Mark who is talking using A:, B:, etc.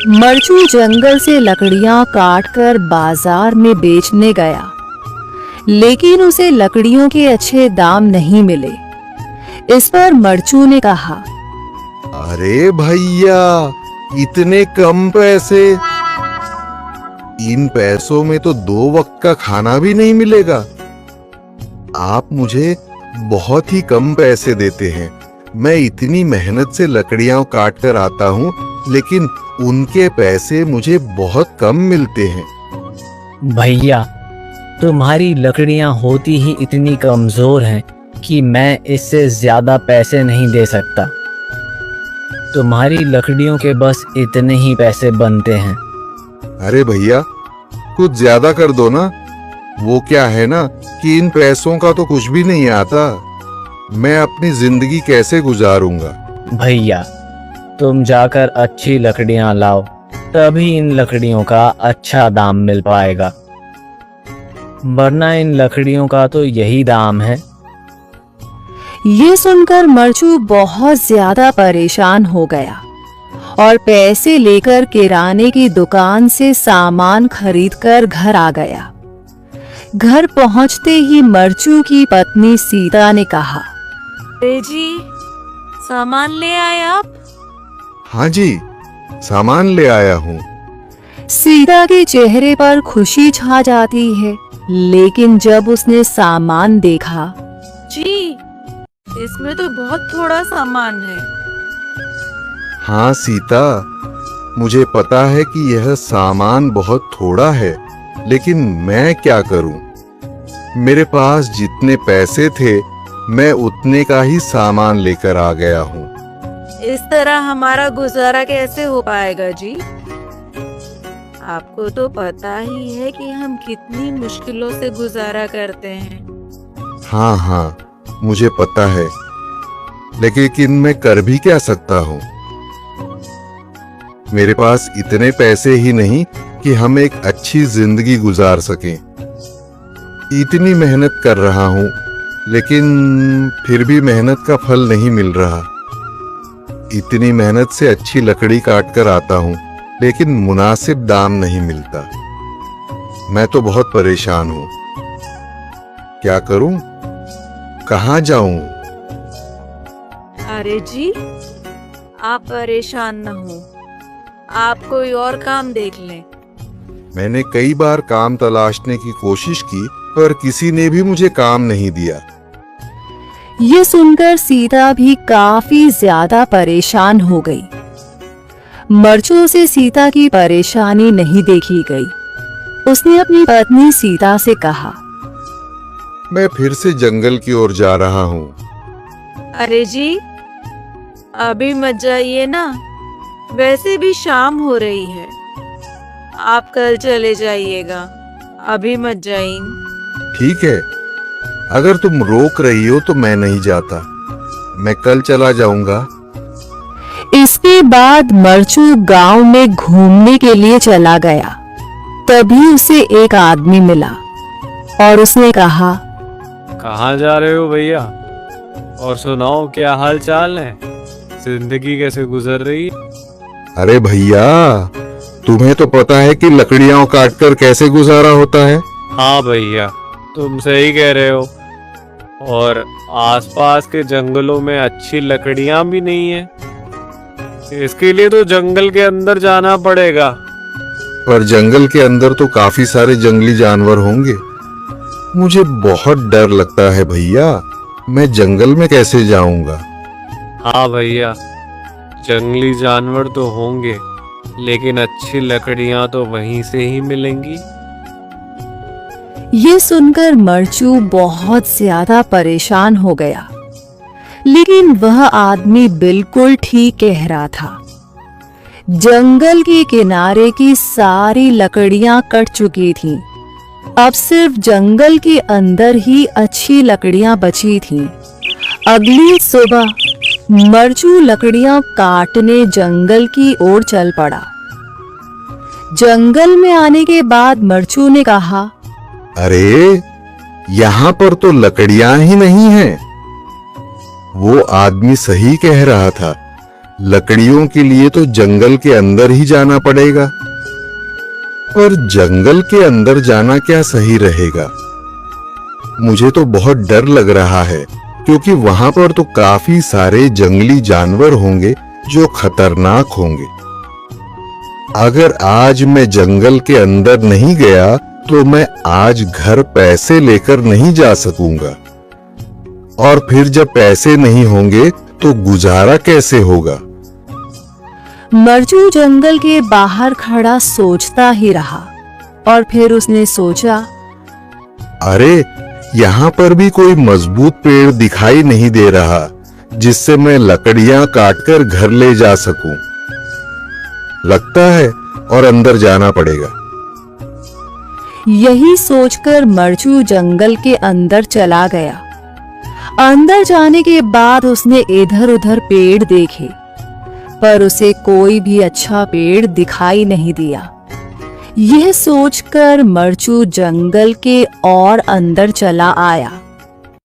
A: मरचू जंगल से लकड़ियां काटकर बाजार में बेचने गया, लेकिन उसे लकड़ियों के अच्छे दाम नहीं मिले। इस पर मरचू ने कहा,
B: अरे भैया, इतने कम पैसे? इन पैसों में तो 2 वक्त का खाना भी नहीं मिलेगा। आप मुझे बहुत ही कम पैसे देते हैं। मैं इतनी मेहनत से लकड़ियां काट कर आता हूँ, लेकिन उनके पैसे मुझे बहुत कम मिलते हैं।
C: भैया, तुम्हारी लकड़ियां होती ही इतनी कमजोर हैं कि मैं इससे ज्यादा पैसे नहीं दे सकता। तुम्हारी लकड़ियों के बस इतने ही पैसे बनते हैं।
B: अरे भैया, कुछ ज्यादा कर दो ना। वो क्या है ना कि इन पैसों का तो कुछ भी नहीं आता। मैं अपनी जिंदगी कैसे गुजारूंगा?
C: भैया, तुम जाकर अच्छी लकड़ियां लाओ, तभी इन लकड़ियों का अच्छा दाम मिल पाएगा, वरना इन लकड़ियों का तो यही दाम है।
A: ये सुनकर मरचू बहुत ज्यादा परेशान हो गया और पैसे लेकर किराने की दुकान से सामान खरीदकर घर आ गया। घर पहुंचते ही मरचू की पत्नी सीता ने कहा,
D: अरे जी, सामान ले आए आप?
B: हाँ जी, सामान ले आया हूँ।
A: सीता के चेहरे पर खुशी छा जाती है, लेकिन जब उसने सामान देखा,
D: जी, इसमें तो बहुत थोड़ा सामान है।
B: हाँ सीता, मुझे पता है कि यह सामान बहुत थोड़ा है, लेकिन मैं क्या करूं? मेरे पास जितने पैसे थे, मैं उतने का ही सामान लेकर आ गया हूँ।
D: इस तरह हमारा गुजारा कैसे हो पाएगा जी? आपको तो पता ही है कि हम कितनी मुश्किलों से गुजारा करते हैं।
B: हाँ हाँ, मुझे पता है, लेकिन मैं कर भी क्या सकता हूँ? मेरे पास इतने पैसे ही नहीं कि हम एक अच्छी जिंदगी गुजार सकें। इतनी मेहनत कर रहा हूँ, लेकिन फिर भी मेहनत का फल नहीं मिल रहा। इतनी मेहनत से अच्छी लकड़ी काट कर आता हूँ, लेकिन मुनासिब दाम नहीं मिलता। मैं तो बहुत परेशान हूँ। क्या करूं? कहाँ जाऊं?
D: अरे जी, आप परेशान न हो, आप कोई और काम देख लें।
B: मैंने कई बार काम तलाशने की कोशिश की, पर किसी ने भी मुझे काम नहीं दिया।
A: ये सुनकर सीता भी काफी ज्यादा परेशान हो गई। मरचू से सीता की परेशानी नहीं देखी गई। उसने अपनी पत्नी सीता से कहा,
B: मैं फिर से जंगल की ओर जा रहा हूँ।
D: अरे जी, अभी मत जाइए ना, वैसे भी शाम हो रही है। आप कल चले जाइएगा, अभी मत जाइए।
B: ठीक है, अगर तुम रोक रही हो तो मैं नहीं जाता। मैं कल चला जाऊंगा।
A: इसके बाद मरचू गांव में घूमने के लिए चला गया। तभी उसे एक आदमी मिला और उसने कहा,
E: कहाँ जा रहे हो भैया? और सुनाओ, क्या हाल चाल है? जिंदगी कैसे गुजर रही है?
B: अरे भैया, तुम्हें तो पता है कि लकड़ियां काटकर कैसे गुजारा होता है।
E: हाँ भैया, तुम सही कह रहे हो। और आसपास के जंगलों में अच्छी लकड़ियां भी नहीं है। इसके लिए तो जंगल के अंदर जाना पड़ेगा।
B: पर जंगल के अंदर तो काफी सारे जंगली जानवर होंगे। मुझे बहुत डर लगता है भैया। मैं जंगल में कैसे जाऊंगा?
E: हाँ भैया, जंगली जानवर तो होंगे, लेकिन अच्छी लकड़ियां तो वहीं से ही मिलेंगी।
A: ये सुनकर मरचू बहुत ज्यादा परेशान हो गया, लेकिन वह आदमी बिल्कुल ठीक कह रहा था। जंगल के किनारे की सारी लकड़ियां कट चुकी थीं। अब सिर्फ जंगल के अंदर ही अच्छी लकड़ियां बची थीं। अगली सुबह मरचू लकड़ियां काटने जंगल की ओर चल पड़ा। जंगल में आने के बाद मरचू ने कहा,
B: अरे, यहाँ पर तो लकड़ियां ही नहीं हैं। वो आदमी सही कह रहा था, लकड़ियों के लिए तो जंगल के अंदर ही जाना पड़ेगा। और जंगल के अंदर जाना क्या सही रहेगा? मुझे तो बहुत डर लग रहा है, क्योंकि वहां पर तो काफी सारे जंगली जानवर होंगे जो खतरनाक होंगे। अगर आज मैं जंगल के अंदर नहीं गया तो मैं आज घर पैसे लेकर नहीं जा सकूंगा, और फिर जब पैसे नहीं होंगे तो गुजारा कैसे होगा?
A: मरचू जंगल के बाहर खड़ा सोचता ही रहा और फिर उसने सोचा,
B: अरे यहाँ पर भी कोई मजबूत पेड़ दिखाई नहीं दे रहा जिससे मैं लकड़ियां काटकर घर ले जा सकूं। लगता है और अंदर जाना पड़ेगा।
A: यही सोचकर मरचू जंगल के अंदर चला गया। अंदर जाने के बाद उसने इधर उधर पेड़ देखे, पर उसे कोई भी अच्छा पेड़ दिखाई नहीं दिया। यह सोचकर मरचू जंगल के और अंदर चला आया।